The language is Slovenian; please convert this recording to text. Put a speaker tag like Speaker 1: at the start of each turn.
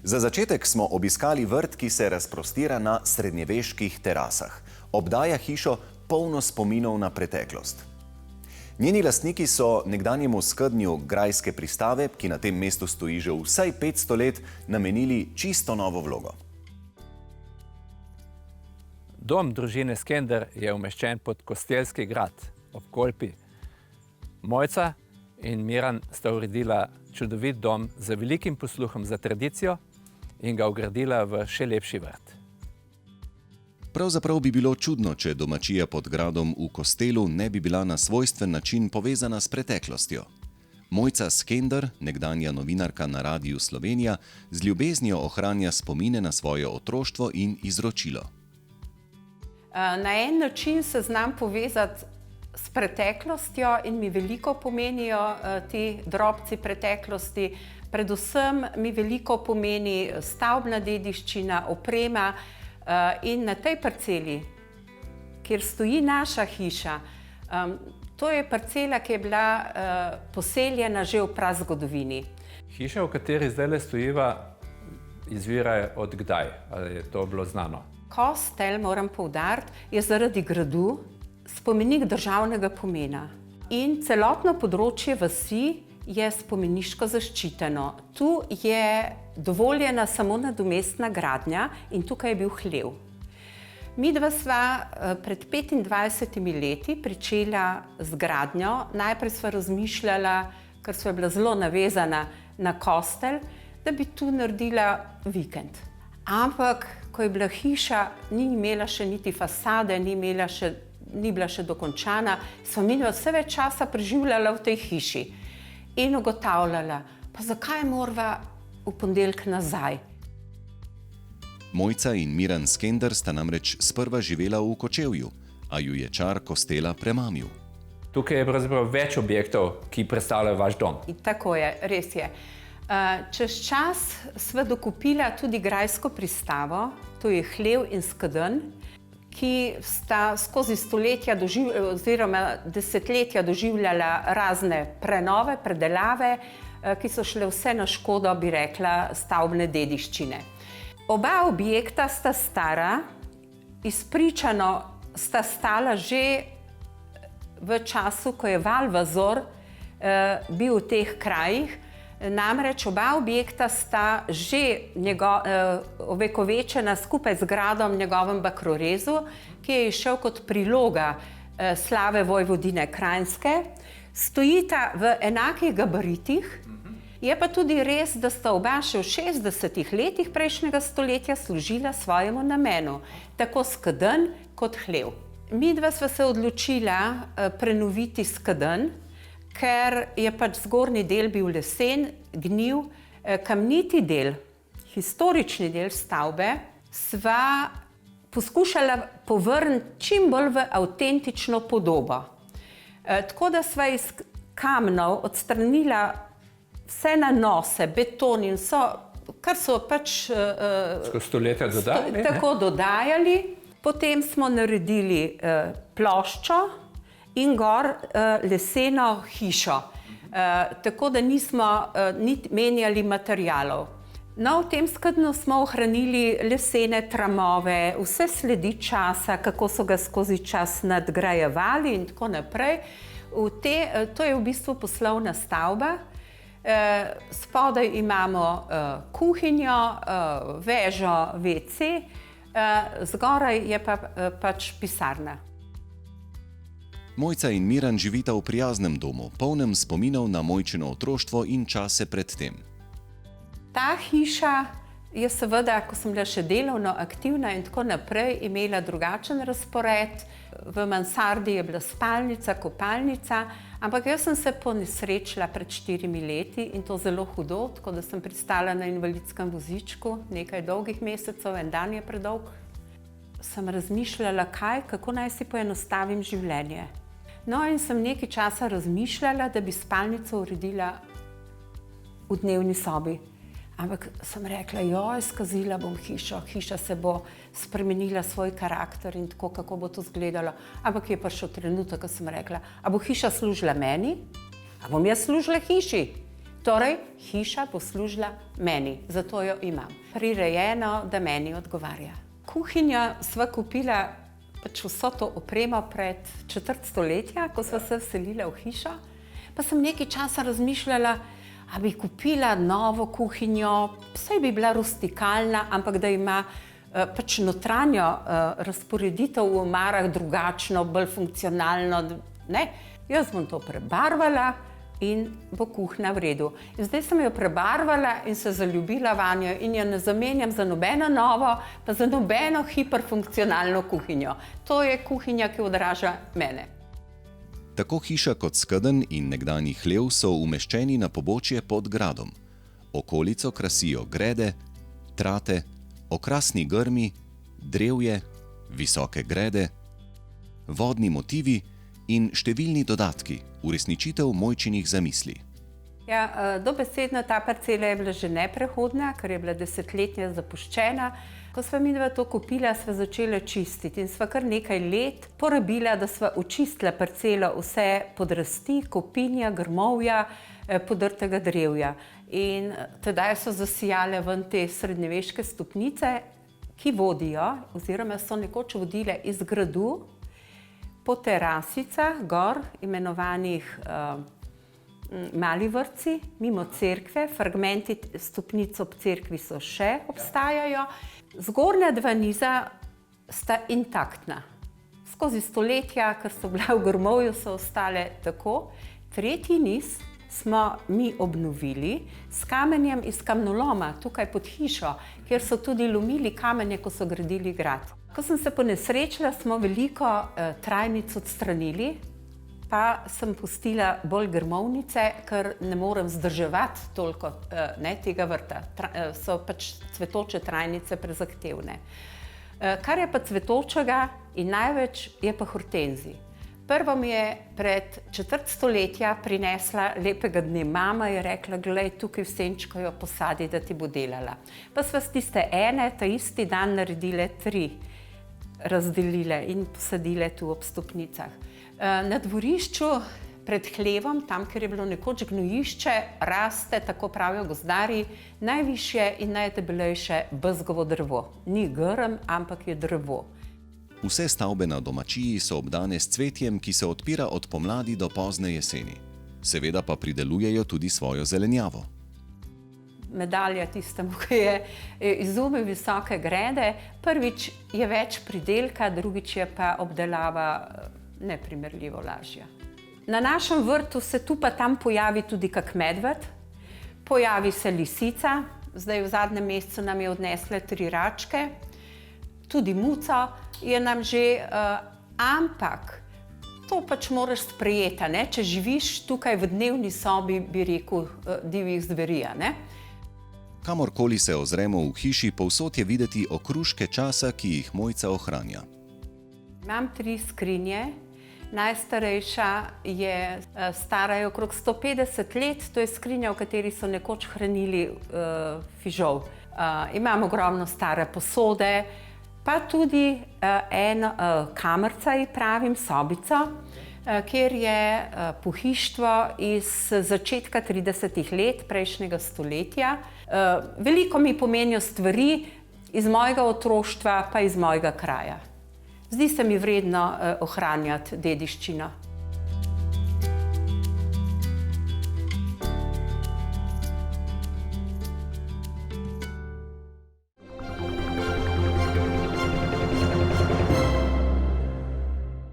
Speaker 1: Za začetek smo obiskali vrt, ki se razprostira na srednjeveških terasah. Obdaja hišo polno spominov na preteklost. Njeni lastniki so nekdanjemu skednju grajske pristave, ki na tem mestu stoji že vsaj 500 let, namenili čisto novo vlogo.
Speaker 2: Dom družine Skender je umeščen pod Kostelski grad ob Kolpi. Mojca in Miran sta uredila čudovit dom z velikim posluhom za tradicijo in ga vgradila v še lepši vrt.
Speaker 1: Pravzaprav bi bilo čudno, če domačija pod gradom v Kostelu ne bi bila na svojstven način povezana s preteklostjo. Mojca Skender, nekdanja novinarka na Radiu Slovenija, z ljubeznijo ohranja spomine na svoje otroštvo in izročilo.
Speaker 3: Na en način se znam povezati s preteklostjo in mi veliko pomenijo ti drobci preteklosti. Predvsem mi veliko pomeni stavbna dediščina, oprema in na tej parceli, kjer stoji naša hiša, to je parcela, ki je bila poseljena že v prazgodovini.
Speaker 2: Hiša, v kateri zdaj stojiva, izvira od kdaj? Ali je to bilo znano?
Speaker 3: Kostel, moram poudariti, je zaradi gradu spomenik državnega pomena. In celotno področje vasi je spomeniško zaščiteno. Tu je dovoljena samo nadomestna gradnja in tukaj je bil hlev. Midva sva pred 25 leti pričela z gradnjo. Najprej sva razmišljala, ker sva bila zelo navezana na Kostel, da bi tu naredila vikend. Ampak, ko je bila hiša, ni imela še niti fasade, ni bila še dokončana, sva midva vse več časa preživljala v tej hiši in ugotavljala, pa zakaj morava v ponedeljek nazaj.
Speaker 1: Mojca in Miran Skender sta namreč sprva živela v Kočevju, a ju je čar Kostela premamil.
Speaker 2: Tukaj je pravzaprav več objektov, ki predstavljajo vaš dom.
Speaker 3: Tako je, res je. Čez čas sva dokupila tudi grajsko pristavo, to je hlev in skedenj, ki sta skozi stoletja oziroma desetletja doživljala razne prenove, predelave, ki so šle vse na škodo, bi rekla, stavbne dediščine. Oba objekta sta stara, izpričano sta stala že v času, ko je Val Vazor bil v teh krajih. Namreč oba objekta sta že ovekovečena skupaj z gradom njegovem Bakrorezu, ki je izšel kot priloga slave Vojvodine Kranjske. Stojita v enakih gabaritih, je pa tudi res, da sta oba še v 60 letih prejšnjega stoletja služila svojemu namenu, tako skedenj kot hlev. Midva sva se odločila prenoviti skedenj, ker je pač zgornji del bil lesen, gnil, kamniti del, historični del stavbe, sva poskušala povrniti čim bolj v avtentično podobo. Tako da sva iz kamnov odstranila vse nanose, beton in kar so pač
Speaker 2: skozi stoletja dodajali,
Speaker 3: tako dodajali. Potem smo naredili ploščo in gor leseno hišo, tako da nismo menjali materialov. No, v tem skednju smo ohranili lesene tramove, vse sledi časa, kako so ga skozi čas nadgrajevali in tako naprej. To je v bistvu poslovna stavba. Spodaj imamo kuhinjo, vežo, WC, zgoraj je pa pač pisarna.
Speaker 1: Mojca in Miran živita v prijaznem domu, polnem spominov na Mojčino otroštvo in čase pred tem.
Speaker 3: Ta hiša je seveda, ko sem bila še delovno aktivna in tako naprej, imela drugačen razpored. V mansardi je bila spalnica, kopalnica, ampak jaz sem se ponesrečila pred 4 leti in to zelo hudo, tako da sem pristala na invalidskem vozičku nekaj dolgih mesecev, en dan je predolg. Sem razmišljala, kako naj si poenostavim življenje. No, in sem nekaj časa razmišljala, da bi spalnico uredila v dnevni sobi. Ampak sem rekla, skazila bom hišo, hiša se bo spremenila svoj karakter in tako, kako bo to izgledalo. Ampak je prišel trenutek, ko sem rekla, a bo hiša služila meni? A bom jaz služila hiši? Torej, hiša bo služila meni, zato jo imam. Prirejeno, da meni odgovarja. Kuhinjo sva kupila pač vso to opremo pred četrt stoletja, ko sva se vselila v hišo. Pa sem nekaj časa razmišljala, a bi kupila novo kuhinjo, saj bi bila rustikalna, ampak da ima pač notranjo razporeditev v omarah drugačno, bolj funkcionalno. Ne? Jaz bom to prebarvala in bo kuhinja v redu. In zdaj sem jo prebarvala in se zaljubila vanjo in jo ne zamenjam za nobeno novo, pa za nobeno hiperfunkcionalno kuhinjo. To je kuhinja, ki odraža mene.
Speaker 1: Tako hiša kot skedenj in nekdanji hlev so umeščeni na pobočje pod gradom. Okolico krasijo grede, trate, okrasni grmi, drevje, visoke grede, vodni motivi in številni dodatki, uresničitev Mojčinih zamisli.
Speaker 3: Ja, dobesedno ta parcela je bila že neprehodna, ker je bila desetletja zapuščena. Ko sva midva to kupila, sva začela čistiti in sva kar nekaj let porabila, da sva očistila parcelo vse podrasti, kopinja, grmovja, podrtega drevja. In tedaj so zasijale ven te srednjeveške stopnice, ki vodijo, oziroma so nekoč vodile iz gradu po terasicah gor, imenovanih Mali vrtci, mimo cerkve, fragmenti stopnic ob cerkvi so še obstajajo. Zgornja dva niza sta intaktna. Skozi stoletja, ker so bila v grmovju, so ostale tako. Tretji niz smo mi obnovili s kamenjem iz kamnoloma, tukaj pod hišo, kjer so tudi lomili kamenje, ko so gradili grad. Ko sem se ponesrečila, smo veliko trajnic odstranili, pa sem pustila bolj grmovnice, ker ne morem zdrževati toliko tega vrta. So pač cvetoče trajnice prezahtevne. Kar je pa cvetočega in največ je pa hortenzij. Prvo mi je pred četrt stoletja prinesla lepega dne mama, je rekla, glej, tukaj v senčko jo posadi, da ti bo delala. Pa sva s tiste ene, ta isti dan naredile 3, razdelile in posadile tu ob stopnicah. Na dvorišču pred hlevom, tam, kjer je bilo nekoč gnojišče, raste, tako pravijo gozdarji, najvišje in najdebelejše bezgovo drevo. Ni grm, ampak je drevo.
Speaker 1: Vse stavbe na domačiji so obdane s cvetjem, ki se odpira od pomladi do pozne jeseni. Seveda pa pridelujejo tudi svojo zelenjavo.
Speaker 3: Medalja tistemu, ki je izumil visoke grede. Prvič je več pridelka, drugič je pa obdelava neprimerljivo lažja. Na našem vrtu se tu pa tam pojavi tudi kak medved, pojavi se lisica, zdaj v zadnjem mesecu nam je odnesle 3 račke, tudi muco je nam že, ampak to pač moraš sprejeti, ne? Če živiš tukaj v dnevni sobi, bi rekel, divjih zveri, ne?
Speaker 1: Kamorkoli se ozremo v hiši, povsod je videti okruške časa, ki jih Mojca ohranja.
Speaker 3: Imam 3 skrinje. Najstarejša je stara je okrog 150 let, to je skrinja, v kateri so nekoč hranili fižol. Imam ogromno stare posode, pa tudi eno kamerca, ji pravim, sobico, kjer je pohištvo iz začetka 30 let prejšnjega stoletja. Veliko mi pomenijo stvari iz mojega otroštva, pa iz mojega kraja. Zdi se mi vredno ohranjati dediščino.